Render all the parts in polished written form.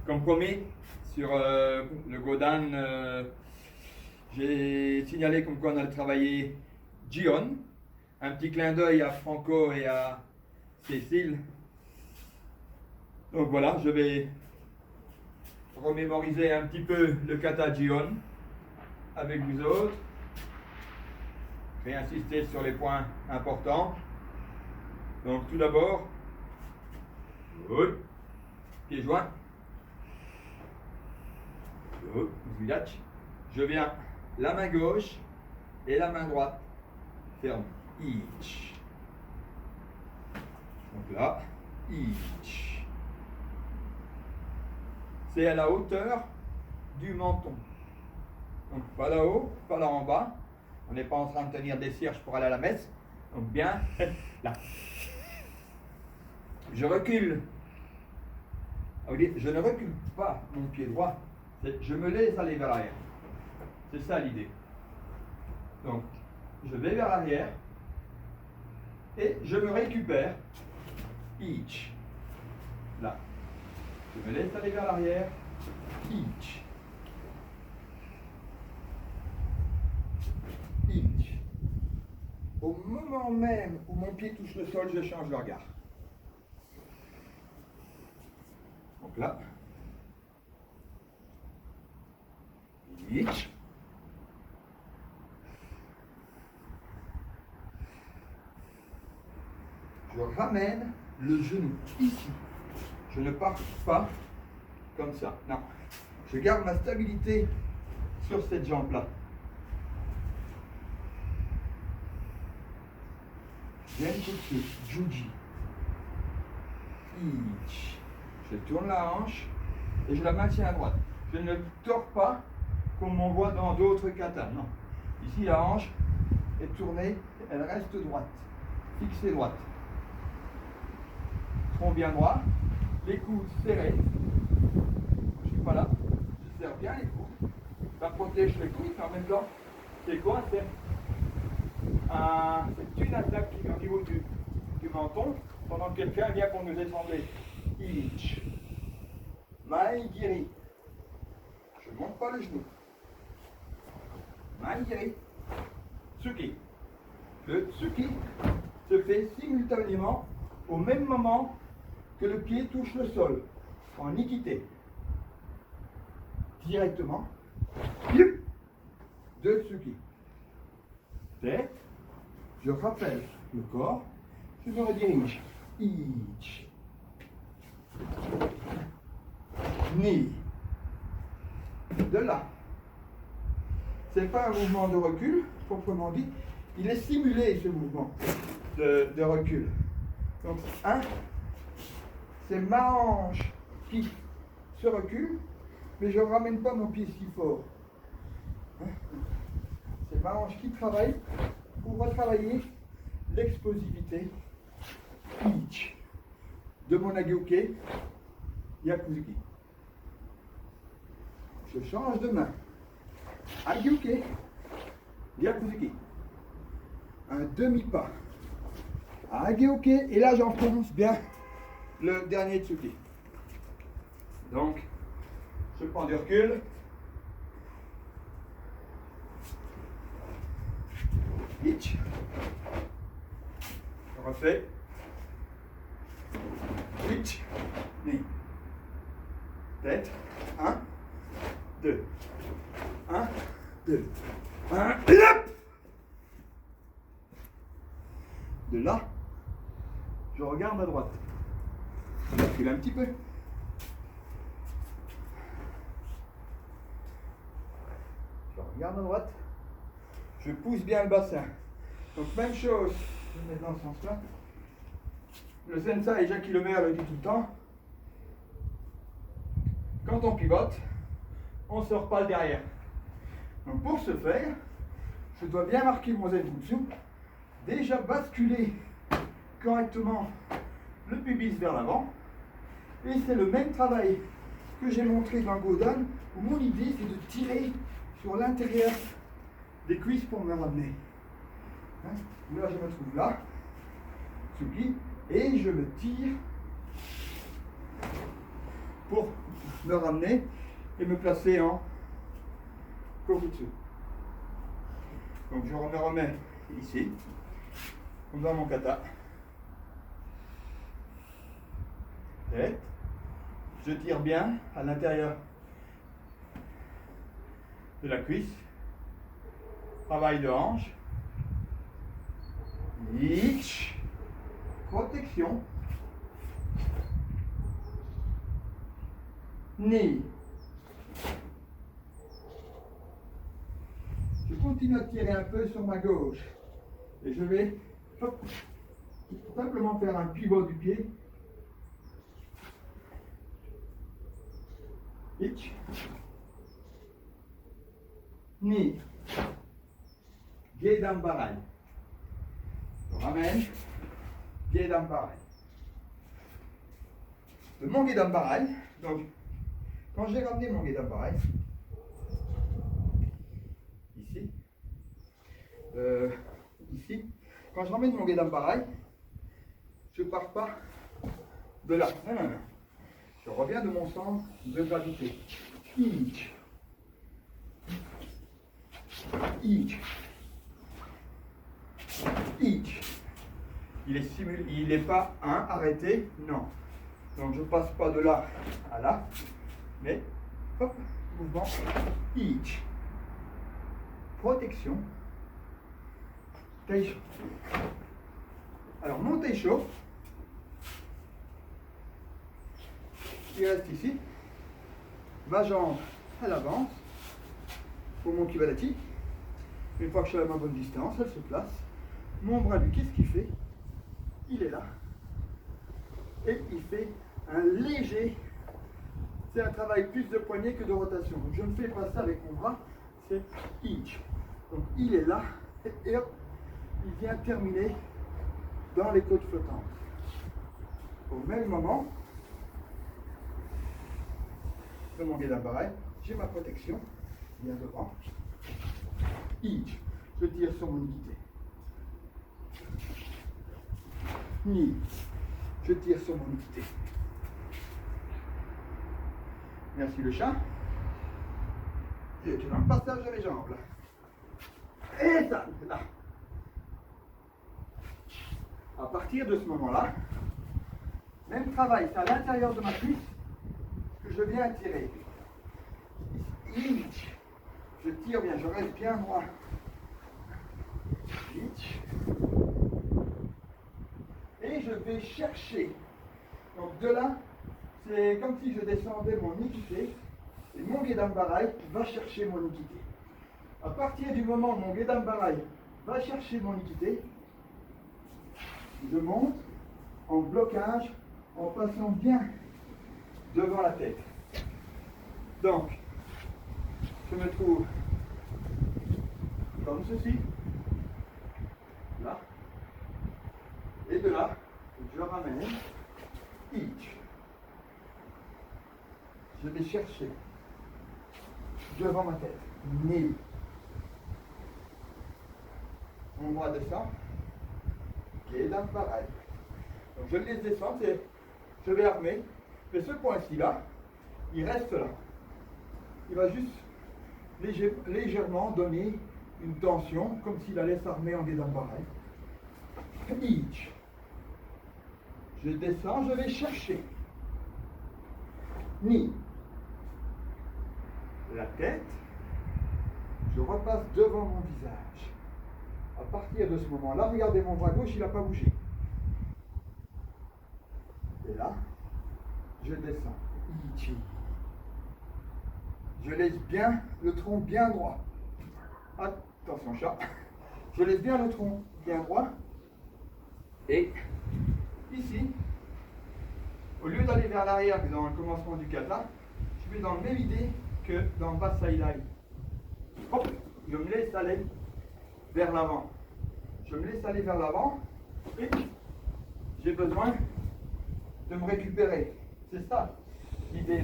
Comme promis, sur le Godan, j'ai signalé comme quoi on allait travailler Gion. Un petit clin d'œil à Franco et à Cécile. Donc voilà, je vais remémoriser un petit peu le kata Gion avec vous autres. Je vais insister sur les points importants. Donc tout d'abord, pieds joints. Je viens la main gauche et la main droite ferme. Ich. Donc là, ich. C'est à la hauteur du menton. Donc pas là-haut, pas là en bas. On n'est pas en train de tenir des cierges pour aller à la messe. Donc bien là. Je recule. Je ne recule pas mon pied droit. Je me laisse aller vers l'arrière. C'est ça l'idée. Donc, je vais vers l'arrière et je me récupère. Ich. Là. Je me laisse aller vers l'arrière. Ich. Ich. Au moment même où mon pied touche le sol, je change de regard. Donc là. Ich. Je ramène le genou ici. Je ne pars pas comme ça. Non. Je garde ma stabilité sur cette jambe-là. Genjutsu, Juji. Ich. Je tourne la hanche et je la maintiens à droite. Je ne tords pas comme on voit dans d'autres katas. Non. Ici, la hanche est tournée, elle reste droite. Fixée droite. Tronc bien droit, les coudes serrés. Je ne suis pas là. Je serre bien les coudes. Ça protège les coudes, mais en même temps, c'est quoi? C'est une attaque au niveau du menton pendant que quelqu'un vient pour nous étrangler. Ich. Maigiri. Je ne monte pas le genou. Maigiri. Tsuki. Le tsuki se fait simultanément au même moment que le pied touche le sol, en équité. Directement. De tsuki. Tête. Je rappelle le corps. Je me redirige. Ich. Ni. De là. Ce n'est pas un mouvement de recul, proprement dit. Il est simulé, ce mouvement de recul. Donc, c'est ma hanche qui se recule, mais je ne ramène pas mon pied si fort. C'est ma hanche qui travaille pour retravailler l'explosivité de mon Agyoke Yakuzuki. Je change de main. Agyoke Yakuzuki. Un demi-pas. Agyoke, et là j'enfonce bien le dernier tsuki. Donc, je prends du recul. Ich. Je refais. Ich. Ni. Tête. 1, 2. 1, 2. 1, et hop! De là, je regarde à droite. Je recule un petit peu. Je regarde à droite. Je pousse bien le bassin. Donc même chose, je me mets dans ce sens-là. Le sensei Jacques Lemaire le dit tout le temps. Quand on pivote, on ne sort pas le derrière. Donc pour ce faire, je dois bien marquer mon zenbutsu. Déjà basculer correctement le pubis vers l'avant. Et c'est le même travail que j'ai montré dans Godan, où mon idée c'est de tirer sur l'intérieur des cuisses pour me ramener. Là je me trouve là, Tsuki, et je me tire pour me ramener et me placer en Kokutsu. Donc je me remets ici, comme dans mon kata. Tête. Je tire bien à l'intérieur de la cuisse. Travail de hanche. Hitch. Protection. Knee. Je continue à tirer un peu sur ma gauche. Et je vais hop, simplement faire un pivot du pied. Hitch. Knee. Gedan Barai. Je ramène. Gedan Barai. De mon Gedan Barai, donc quand j'ai ramené mon Gedan Barai, ici, ici, quand je ramène mon Gedan Barai, je ne pars pas de là. Non, non, non. Je reviens de mon centre de gravité. Hitch. Hitch. Hitch. Il n'est pas arrêté, non. Donc je ne passe pas de là à là, mais hop, mouvement, hitch. Protection, Taisho. Alors mon Taisho, il reste ici, ma jambe, elle avance, pour mon Kibalati. Une fois que je suis à ma bonne distance, elle se place. Mon bras lui, qu'est-ce qu'il fait? Il est là. Et il fait un léger, c'est un travail plus de poignet que de rotation. Donc je ne fais pas ça avec mon bras, c'est hitch. Donc il est là, et hop, il vient terminer dans les côtes flottantes. Au même moment, dans mon Gedan Barai, j'ai ma protection, bien devant. Hitch, je tire sur mon unité. Knee, je tire sur mon unité. Merci le chat. Et tu dans le passage de mes jambes là. Et ça, là. À partir de ce moment-là, même travail, c'est à l'intérieur de ma cuisse que je viens tirer. Hitch. Je tire bien, je reste bien droit. Hitch. Et je vais chercher. Donc de là, c'est comme si je descendais mon Nikité et mon Gedan Barai va chercher mon Nikité. À partir du moment où mon Gedan Barai va chercher mon Nikité, je monte en blocage en passant bien devant la tête. Donc, je me trouve comme ceci, là, et de là, je ramène, hitch. Je vais chercher devant ma tête, knee. Mon bras descend, Gedan Barai. Donc je le laisse descendre, je vais armer, mais ce point-ci là, il reste là. Il va juste légèrement donner une tension, comme s'il allait s'armer en Gedan Barai. Hitch. Je descends, je vais chercher. Knee. La tête, je repasse devant mon visage. À partir de ce moment-là, regardez mon bras gauche, il n'a pas bougé. Et là, je descends. Ichi. Je laisse bien le tronc bien droit. Attention chat. Je laisse bien le tronc bien droit. Et ici, au lieu d'aller vers l'arrière dans le commencement du kata, je vais dans la même idée que dans le bas side eye. Hop, je me laisse aller vers l'avant. Je me laisse aller vers l'avant et j'ai besoin de me récupérer. C'est ça l'idée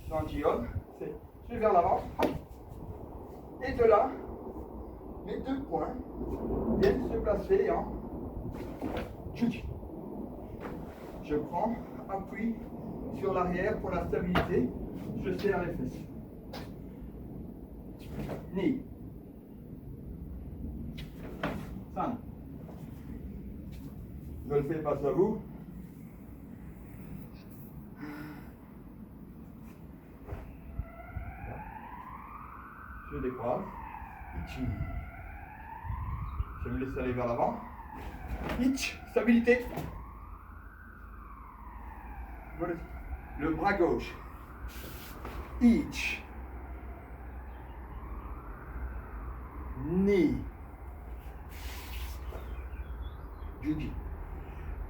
dans Jion. C'est je vais vers l'avant et de là, mes deux points viennent se placer en Juji. Je prends appui sur l'arrière pour la stabilité. Je serre les fesses. Ni. San. Je le fais face à vous. Je décroise. Ichi. Je me laisse aller vers l'avant. Ich. Stabilité. Le bras gauche. Ich. Ni. Jugi.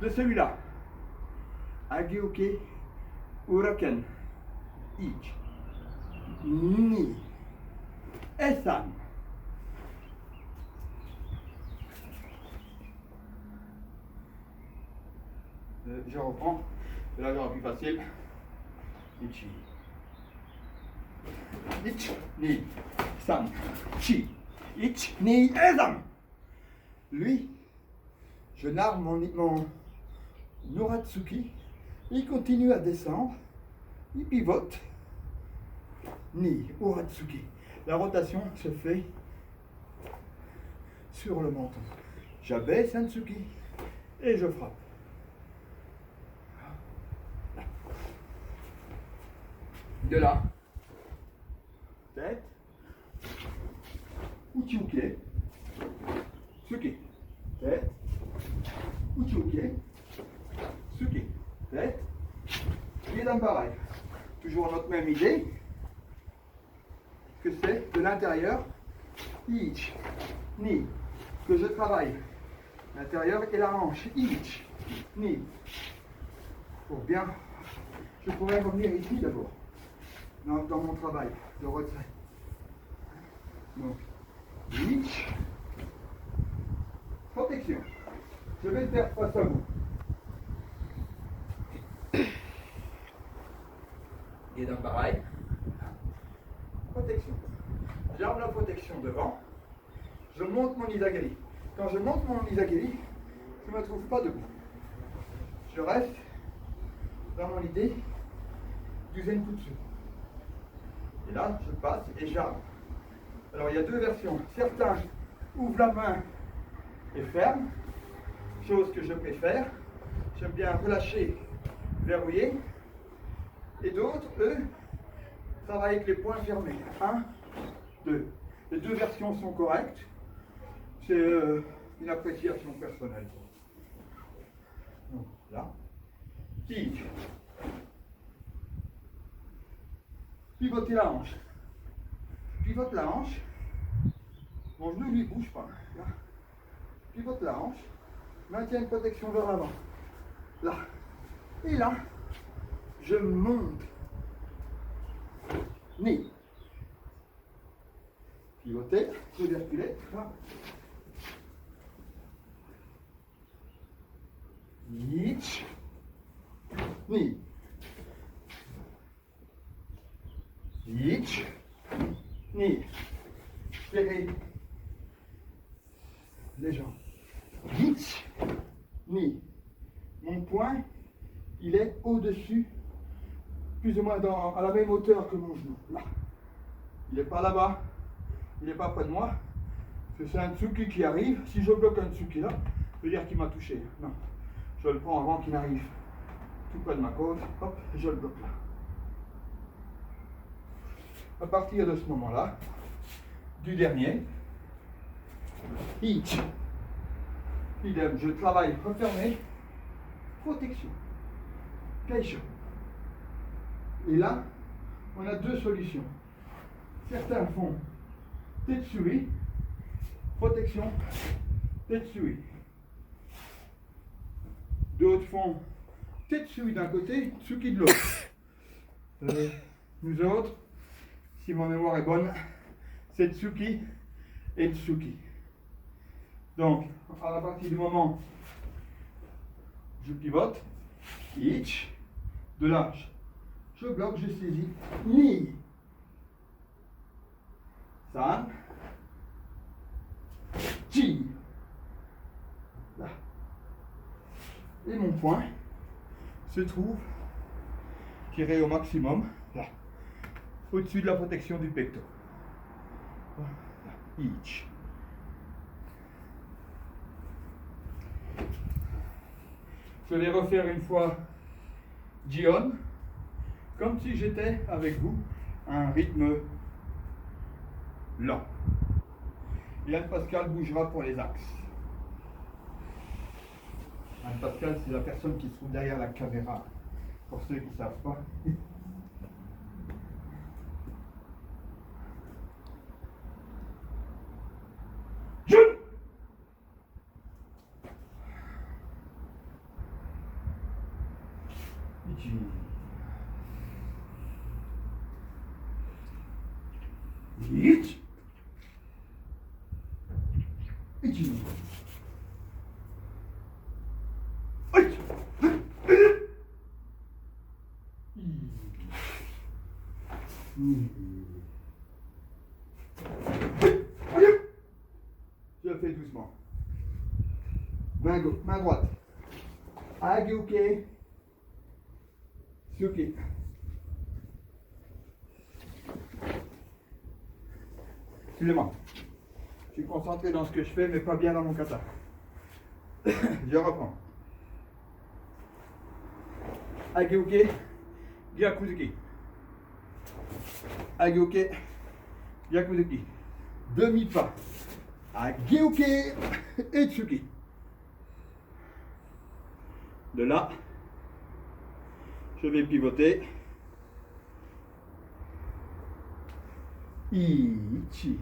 De celui-là. Agioke. Uraken. Ich. Ni. Esan. Je reprends. Là, j'aurai plus facile. Ichi. Ich, ni, san, chi. Ich, ni, esan. Lui, je narre mon Noratsuki. Il continue à descendre. Il pivote. Ni, Uratsuki. La rotation se fait sur le menton. J'abaisse Sansuki et je frappe. De là, tête, Uchiuke, Suki, tête, Uchiuke, Suki, tête, pied dans pareil. Toujours notre même idée, que c'est de l'intérieur, Ich, Ni, que je travaille. L'intérieur et la hanche, Ich, Ni. Pour bien, je pourrais revenir ici d'abord. Dans mon travail de retrait. Donc, reach, protection. Je vais le faire face à vous. Et donc pareil, protection. J'arme la protection devant, je monte mon Izagiri. Quand je monte mon Izagiri, je ne me trouve pas debout. Je reste dans mon idée du Zenkutsu. Et là, je passe et j'arme. Alors, il y a deux versions. Certains ouvrent la main et ferment, chose que je préfère. J'aime bien relâcher, verrouiller. Et d'autres, eux, travaillent avec les poings fermés. 1, 2. Les deux versions sont correctes. C'est une appréciation personnelle. Donc, là. Tige. Pivotez la hanche. Pivote la hanche. Mon genou lui bouge pas. Là. Pivote la hanche. Maintiens une protection vers l'avant. Là. Et là, je monte. Ni. Pivotez. Je vais reculer. Là. Ich. Ni. Ich, ni, serrez les jambes. Ich, ni. Mon poing, il est au-dessus, plus ou moins à la même hauteur que mon genou. Là. Il n'est pas là-bas, il n'est pas près de moi. C'est un Tsuki qui arrive. Si je bloque un Tsuki là, ça veut dire qu'il m'a touché. Non, je le prends avant qu'il n'arrive tout près de ma côte. Hop, je le bloque là. À partir de ce moment-là, du dernier, Ich, idem, je travaille refermé, protection, Keisho. Et là, on a deux solutions. Certains font Tetsui, protection, Tetsui. D'autres font Tetsui d'un côté, Tsuki de l'autre. Nous autres, si ma mémoire est bonne, c'est Tsuki et Tsuki. Donc, à partir du moment où je pivote, Ich, de là, je bloque, je saisis, Ni, San, Chi, là. Et mon poing se trouve Tirez au maximum, là, au-dessus de la protection du pectoral. Each. Je vais refaire une fois Gion, comme si j'étais avec vous, à un rythme lent. Yann Pascal bougera pour les axes. Yann Pascal, c'est la personne qui se trouve derrière la caméra, pour ceux qui ne savent pas. Hitch. Hitch. Je fais doucement. Main gauche, main droite. Agyuke. Suki. Excusez-moi. Je suis concentré dans ce que je fais, mais pas bien dans mon kata. Je reprends. Agyuke. Gyakuzuki. Agyuke. Gyakuzuki. Demi-pas. Agyuke. Et Tsuki. De là, je vais pivoter. Ichi.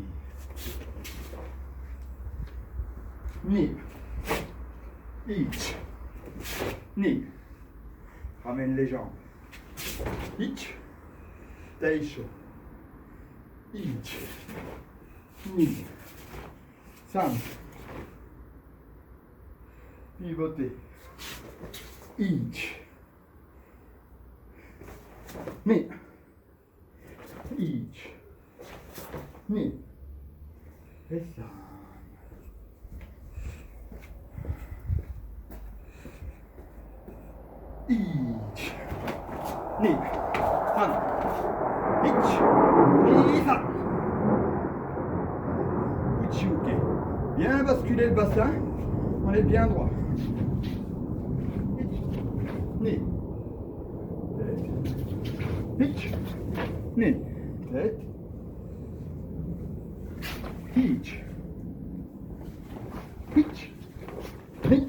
Ni. Ich. Ni. Ramène les jambes. Ich. Teisho. Ich. Ni. San. Pivoter. Ich. Ni. Ich. Ni. Et ça. Ich. Ni. San. Ich. Ni. San. Uchiuke. Bien basculer le bassin. On est bien droit. Ich. Ni. Ich. Ni. Tête. Ich. Ich. Ni.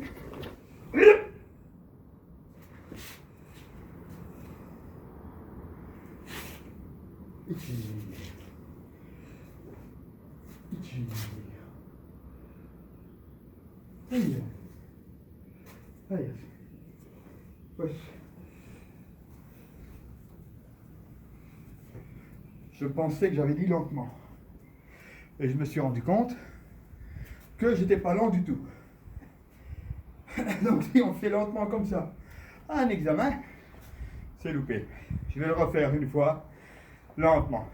Ichi. Ichi. Aïe. Aïe. Ouais. Je pensais que j'avais dit lentement. Et je me suis rendu compte que j'étais pas lent du tout. Donc si on fait lentement comme ça, un examen, c'est loupé. Je vais le refaire une fois, lentement.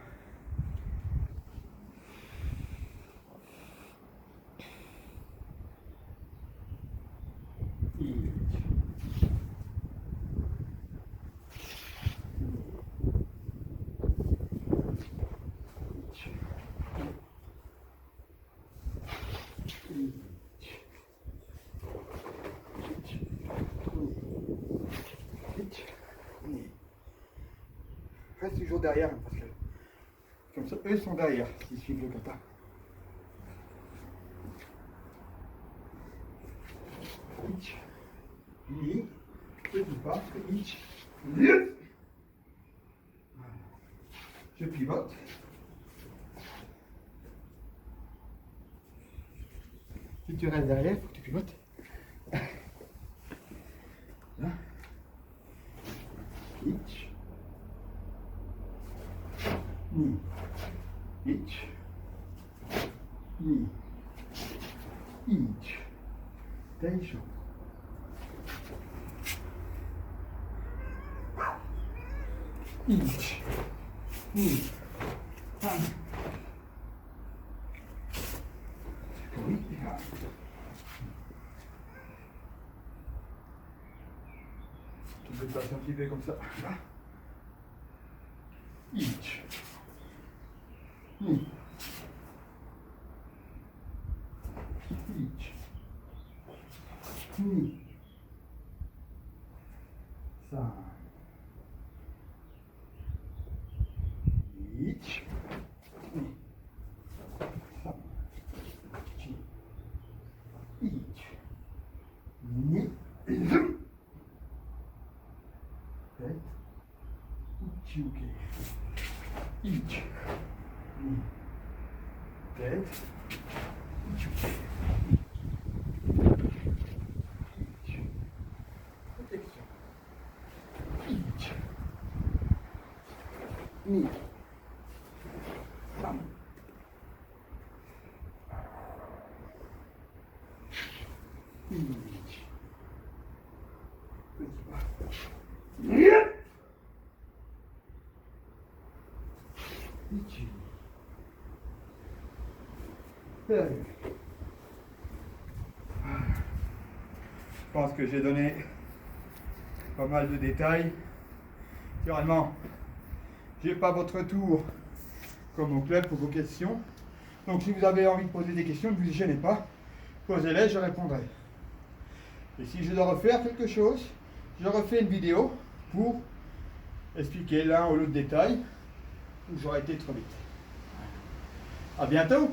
Reste toujours derrière, parce que comme ça, eux sont derrière, s'ils suivent le kata. Ich, ni, petit pas, ich, yes. Je pivote. Si tu restes derrière, il faut que tu pivotes. Là. Ich. Ni. Ich. Ni. Ich. Teisho. Ich. Ni. Han. Oui. Tu peux passer un petit peu comme ça. Là. 1, 2, 1, 2, 3, 1, 2, 1, Je pense que j'ai donné pas mal de détails. Naturellement, j'ai pas votre retour comme au club pour vos questions. Donc si vous avez envie de poser des questions, ne vous gênez pas. Posez-les, je répondrai. Et si je dois refaire quelque chose, je refais une vidéo pour expliquer l'un ou l'autre détail où j'aurais été trop vite. À bientôt!